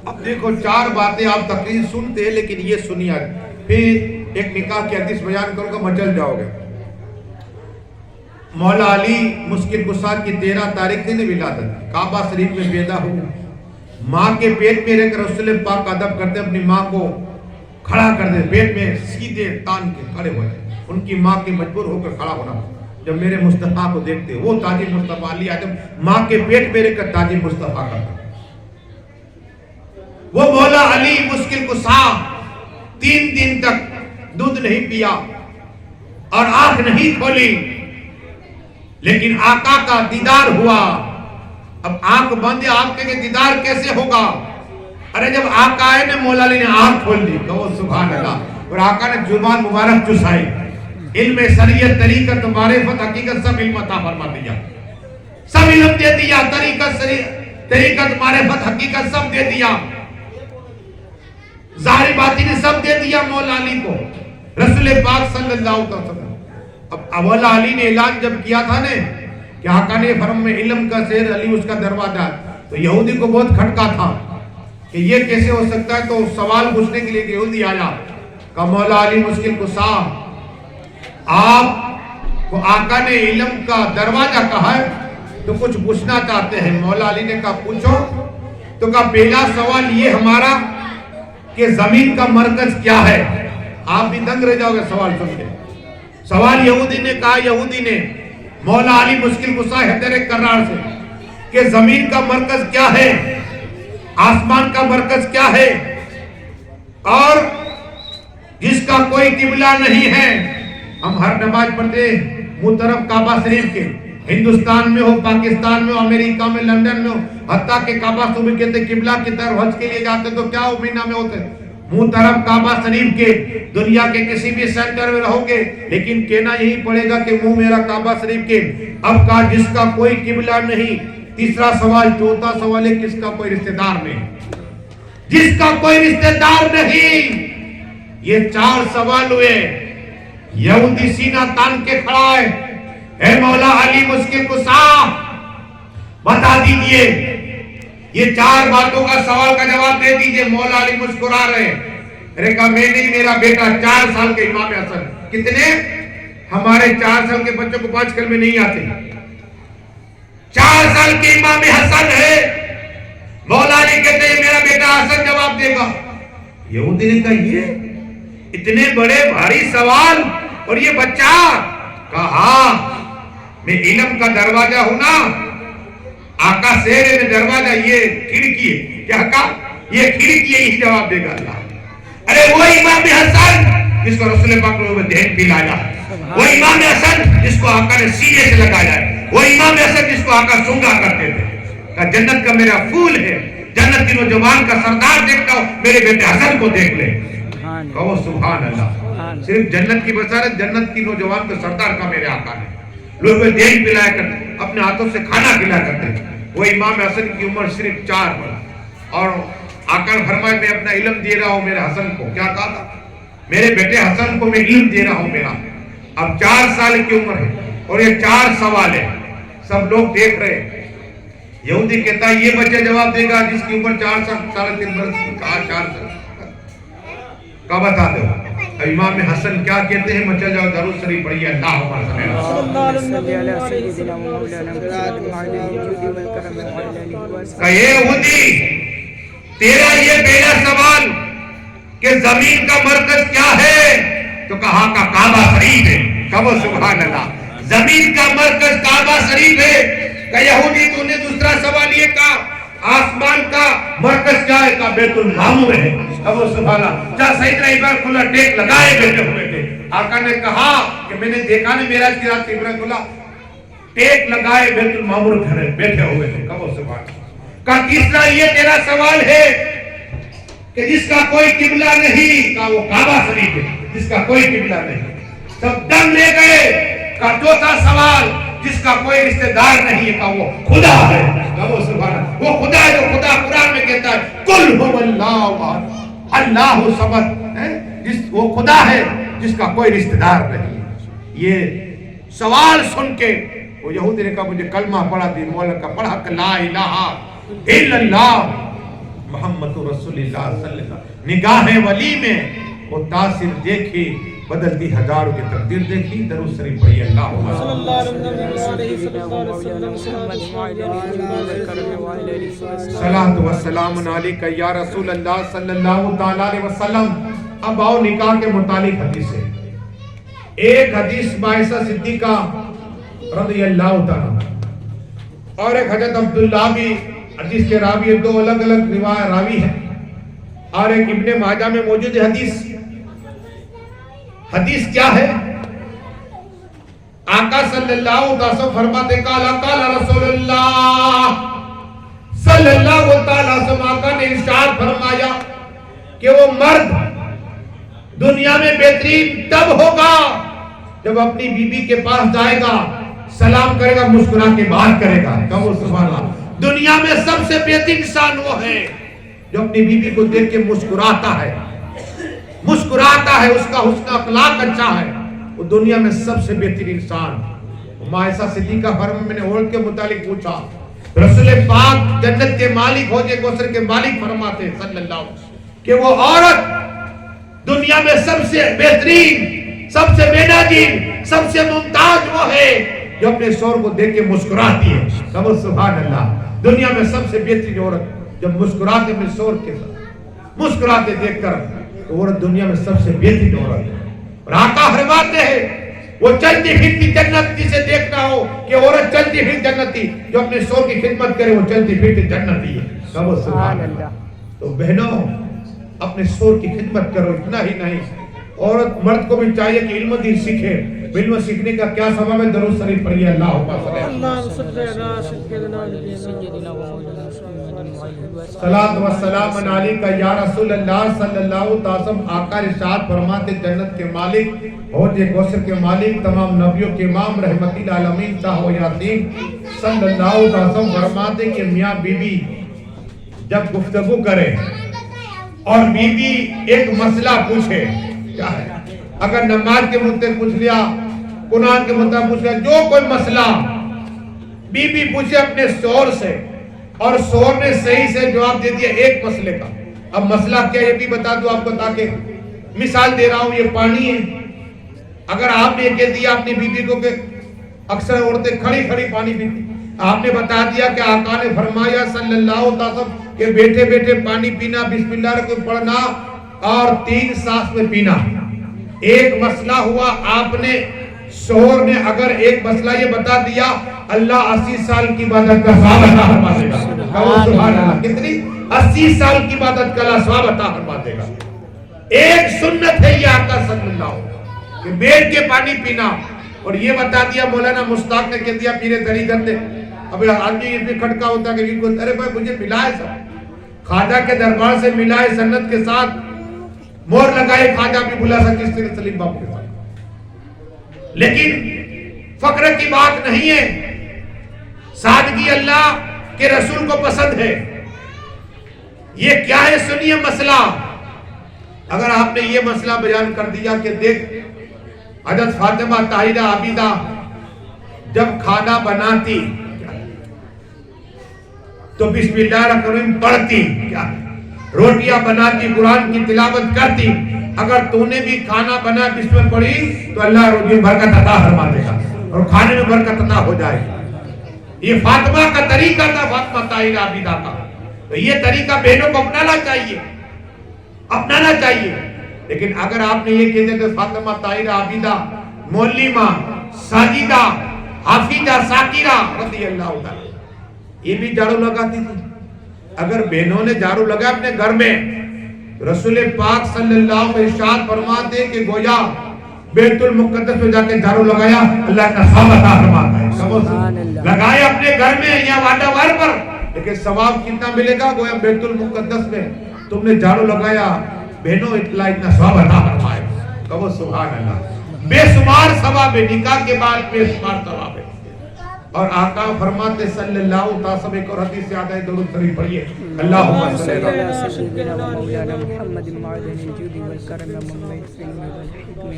اب دیکھو 4 باتیں آپ تقریر سنتے ہیں، لیکن یہ سنیے پھر ایک نکاح کی حدیث بیان کروں گا، مچل جاؤ گے۔ مولا علی مشکل کشا کی 13 تاریخ دن ولادت، کعبہ شریف میں پیدا ہوئے، ماں کے پیٹ میں رہ کر رسول پاک ادب کرتے، اپنی ماں کو کھڑا کر دے، پیٹ میں سیدھے تان کے کھڑے ہوئے، ان کی ماں کی مجبور ہو کر کھڑا ہونا۔ جب میرے مصطفیٰ کو دیکھتے، وہ تاج مصطفیٰ علی اعظم ماں کے پیٹ میں رہ کر تاج مصطفیٰ کا، وہ مولا علی مشکل کشا 3 دن تک دودھ نہیں پیا اور آنکھ نہیں کھولی، لیکن آقا کا دیدار ہوا۔ اب آنکھ بند ہے، آقا کے دیدار کیسے ہوگا؟ ارے جب آقا آئے نے مولا علی نے آنکھ کھول دی، کہو سبحان اللہ، اور آقا نے زبان مبارک چسائی، علم شریعت طریقت معرفت حقیقت سب علم عطا فرما دیا، سب علم دے دیا، طریقت معرفت حقیقت سب دے دیا، ظاہر باطنی سب دے دیا مولا علی کو، رسول پاک صلی اللہ علیہ وسلم۔ اب مولا علی نے اعلان جب کیا تھا نے کہ آقا نے فرم میں علم کا شیر، علی اس کا دروازہ، تو یہودی کو بہت کھٹکا تھا کہ یہ کیسے ہو سکتا ہے، تو سوال پوچھنے کے لیے یہودی آیا، کہ مولا علی مشکل کشا، آپ کو آقا نے علم کا دروازہ کہا ہے تو کچھ پوچھنا چاہتے ہیں۔ مولا علی نے کہا پوچھو، تو کہا پہلا سوال یہ ہمارا کہ زمین کا مرکز کیا ہے؟ آپ بھی دنگ رہ جاؤ گے سوال سن کے۔ سوال یہودی نے کہا، یہودی نے مولا علی مشکل کشا حیدر کرار سے کہ زمین کا مرکز کیا ہے، آسمان کا مرکز کیا ہے، اور جس کا کوئی قبلہ نہیں ہے۔ ہم ہر نماز پڑھتے منہ طرف کعبہ شریف کے، ہندوستان میں ہو، پاکستان میں ہو، امریکہ میں، لندن میں ہو، حتیٰ کہ کعبہ صوبے کہتے قبلہ کی طرف حج کے لیے جاتے تو کیا ہو مہینہ میں ہوتے منہ طرف کعبہ شریف کے، دنیا کے کسی بھی سینٹر میں رہو گے لیکن کہنا یہی پڑے گا کہ منہ میرا کعبہ شریف کے۔ اب کہا جس کا کوئی قبلہ نہیں، تیسرا سوال، چوتھا سوال ہے کس کا کوئی رشتہ دار نہیں، جس کا کوئی رشتہ دار نہیں۔ یہ 4 سوال ہوئے، یہودی سینہ تان کے کھڑا ہے، اے مولا علی مشکل کشا بتا دیجئے، یہ 4 باتوں کا سوال کا جواب دے دیجئے۔ مولا علی مسکرا رہے، ارے کہا میں نہیں، میرا بیٹا 4 سال کے امام حسن۔ کتنے؟ ہمارے 4 سال کے بچوں کو 5 کلمے نہیں آتے، 4 سال کے امام حسن ہے۔ مولا علی کہتے ہیں میرا بیٹا حسن جواب دے گا۔ یہودی نے کہا یہ اتنے بڑے بھاری سوال اور یہ بچہ؟ کہا میں علم کا دروازہ ہوں نا، آقا شیر میں دروازہ، یہ کھڑکی ہے۔ کیا کہا؟ یہ کھڑکی ہے، اس جواب دے گا اللہ۔ ارے وہ امام حسن جس کو رسول پاک نے دہن پلایا، وہ امام حسن جس کو آقا نے سینے سے لگایا، وہ امام حسن جس کو آقا سونگا کرتے تھے، کہ جنت کا میرا پھول ہے، جنت کی نوجوان کا سردار دیکھتا ہوں، میرے بیٹے حسن کو دیکھ لے۔ کہو سبحان اللہ۔ صرف جنت کی بشارت، جنت کی نوجوان کا سردار کا میرے آقا نے، لوگ دہن پلایا کرتے، اپنے ہاتھوں سے کھانا کھلایا کرتے۔ وہ امام حسن کی عمر صرف 4 برس، اور آقا نے فرمایا میں اپنا علم دے رہا ہوں میرے حسن کو۔ کیا کہا تھا؟ میرے بیٹے حسن کو میں علم دے رہا ہوں میرا۔ اب 4 سال کی عمر ہے اور یہ 4 سوال ہے، سب لوگ دیکھ رہے ہیں۔ یہودی کہتا ہے یہ بچہ جواب دے گا جس کی عمر 4 سال کے برس کی۔ کہا 4 سال کا بتا دو۔ امام حسن کیا کہتے ہیں؟ مچل جاؤ درود شریف پڑھیے، اللہم صلی اللہ علیہ وسلم۔ کہ یہودی تیرا یہ پہلا سوال کہ زمین کا مرکز کیا ہے، تو کہا کہ کعبہ شریف ہے۔ کہو سبحان اللہ، زمین کا مرکز کعبہ شریف ہے۔ کہ یہودی تو نے دوسرا سوال یہ کہا آسمان کا مرکز کیا ہے؟ کہا بیت المعمور ہے۔ کہو سبحان اللہ، جہاں سیدنا ابراہیم کھلا ٹیک لگائے بیٹھے ہوئے تھے۔ آقا نے کہا کہ میں نے دیکھا نہیں میراج کی رات ابراہیم کھلا ٹیک لگائے بیت المعمور کھڑے بیٹھے ہوئے تھے۔ کہو سبحان اللہ۔ کہا تیسرا یہ تیرا سوال ہے کہ جس کا کوئی قبلہ نہیں، کہا وہ کعبہ شریف ہے، جس کا کوئی قبلہ نہیں۔ سب دم لے گئے۔ کہا چوتھا سوال جس کا کوئی رشتہ دار نہیں ہے، کہا وہ خدا ہے۔ کہو سبحان اللہ، وہ خدا ہے جو خدا قرآن میں کہتا ہے قل هو اللہ احد اللہ الصمد، وہ خدا ہے جس کا کوئی رشتہ دار نہیں۔ یہ سوال سن کے وہ یہودی نے کہا مجھے کلمہ پڑھا دی، مولا کا پڑھا کہ لا الہ الا اللہ محمد मोहम्मद रसूलुल्लाह सल्लल्लाहु अलैहि वसल्लम। निगाह वली में वो तासिर देखी, बदलती हजारों की तकदीर देखी। दरूद शरीफ पढ़िए अल्लाहुम्मा सल्लल्लाहु वस्सलाम अलैका या रसूल अल्लाह सल्लल्लाहु तआला अलैहि वसल्लम। अब आओ निकाह के मुतालिक हदीस है। एक हदीस मायसा सिद्दीका रज़ियल्लाहु तआला और एक हजरत अब्दुल्लाह भी हदीस के रावी है। दो अलग अलग रिवायत रावी हैं और एक इब्ने माजा में मौजूद है हदीस। हदीस क्या है? आका सल्लल्लाहु अलैहि वसल्लम फरमाते काला काला रसूलुल्लाह सल्लल्लाहु अलैहि वसल्लम आका ने इरशाद फरमाया कि वो मर्द दुनिया में बेहतरीन तब होगा जब अपनी बीबी के पास जाएगा, सलाम करेगा, मुस्कुरा के बात करेगा। कहो सुभान अल्लाह। दुनिया में सबसे बेहतरीन इंसान वो है जो अपनी बीबी को देख के मुस्कुराता है, उसका हुस्न अखलाक अच्छा है, वो दुनिया में सबसे बेहतरीन इंसान। मायसा सिद्दीका फरमाती मैंने औरत के मुतालिक पूछा, रसूल पाक जन्नत के मालिक होजे कौसर के मालिक फरमाते सल्लल्लाहु अलैहि वसल्लम कि वो औरत दुनिया में सबसे बेहतरीन, सबसे बेनाजीर, सबसे मुमताज वो है जो अपने शौहर को देख के मुस्कुराती है। कहो सुभान अल्लाह। दुनिया में सबसे बेहतरीन औरत जब मुस्कुराते अपने शौहर के साथ मुस्कुराते देखकर, तो औरत दुनिया में सबसे बेहतरीन औरत है। और आका फरमाते हैं वो चलती फिरती जन्नत जिसे देखना हो कि औरत चलती फिरती जन्नती, जो अपने शौहर की खिदमत करे वो चलती फिरती जन्नती है। कहो सुभान अल्लाह। तो बहनों अपने शौहर की खिदमत करो। इतना ही नहीं, औरत मर्द को भी चाहिए कि इल्म दीन सीखे। इल्म सीखने का क्या सबब है? दरूद शरीफ पढ़िए अल्लाहुम्मा सल्लल्लाहु वस्सलाम अलैका या रसूल अल्लाह सल्लल्लाहु अलैहि वसल्लम। आका इरशाद फरमाते जन्नत के मालिक हौज़े कौसर के मालिक, तमाम नबियों के इमाम रहमतिल आलमीन ताहो यासीन सल्लल्लाहु अलैहि वसल्लम फरमाते कि मियां बीवी जब गुफ्तगू करे और बीवी एक मसला पूछे, क्या है? अगर नमाज के मुद्दे पूछ लिया, कुरान के मुद्दा पूछ लिया, जो कोई मसला बीवी पूछे अपने शौहर से और शौहर ने सही से जवाब दे दिया एक मसले का। अब मसला क्या ये भी बता दूं आपको, ताकि मिसाल दे रहा हूं, ये पानी है। अगर आपने कह दिया अपनी बीवी को कि अक्सर औरतें खड़ी खड़ी पानी पीती, आपने बता दिया कि आका ने फरमाया सल्लल्लाहु अलैहि वसल्लम कि बैठे बैठे पानी पीना, बिस्मिल्लाह को पढ़ना और 3 सांस में पीना। एक मसला हुआ, आपने शौहर ने अगर एक मसला ये बता दिया, अल्लाह 80 साल की इबादत का सवाब अता फरमा देगा। कहो सुभान अल्लाह। कितनी? 80 साल की इबादत का सवाब अता फरमा देगा। एक सुन्नत है ये आका सल्लल्लाहु कि बैठ के पानी पीना। और ये बता दिया मौलाना मुश्ताक ने कह दिया पीरे दरी गंदे। अब आदमी ये भी खटका होता कि अरे भाई मुझे मिलाए सब, खाजा के दरबार से मिलाए, सन्नत के साथ मोहर लगाए, खाजा भी बुला सके सलीम बाबू के साथ। लेकिन फक्र की बात नहीं है, सादगी अल्लाह के रसूल को पसंद है। ये क्या है? सुनिए मसला। अगर आपने ये मसला बयान कर दिया कि देख हजरत फातिमा ताहिरा आबिदा जब खाना बनाती तो बिस्मिल्लाहिर्रहमानिर्रहीम पढ़ती, क्या रोटियां बनाती, कुरान की तिलावत करती। अगर तूने भी खाना बना बिस्मिल्लाह पढ़ी तो अल्लाह रोजी बरकत अता फरमा देगा और खाने में बरकत अता हो जाएगी। ये फातिमा का तरीका था, फातिमा ताहिरा आबिदा का। तो ये तरीका बहनों को अपनाना चाहिए, अपनाना चाहिए। लेकिन अगर आपने ये कह दिया तो फातिमा ताहिरा आबिदा मौलिमा, साजिदा, हाफिजा, साकिरा रज़ियल्लाहु ताला ये भी झाड़ू लगाती थी। अगर बहनों ने झाड़ू लगाया अपने घर में, रसूल पाक सल्लल्लाहु अलैहि वसल्लम इरशाद फरमाते कि गोया बैतुल मुक़द्दस में जाके झाड़ू लगाया, अल्लाह का सवाब अता फरमाता है। लगाए अपने घर में या वाटावार पर, लेकिन सवाब कितना मिलेगा? गोया बैतुल मुक़द्दस में तुमने झाड़ू लगाया, बहनों इतना सवाब अता फरमाए। कहो सुभान अल्लाह। बेशुमार सवाब है, निकाह के बाद बेशुमार सवाब है। और आका फरमाते सल्लल्लाहु अलैहि वसल्लम, एक और हदीस से आता है, दरूद शरीफ पढ़िए अल्लाहुम्मा सल्ली अला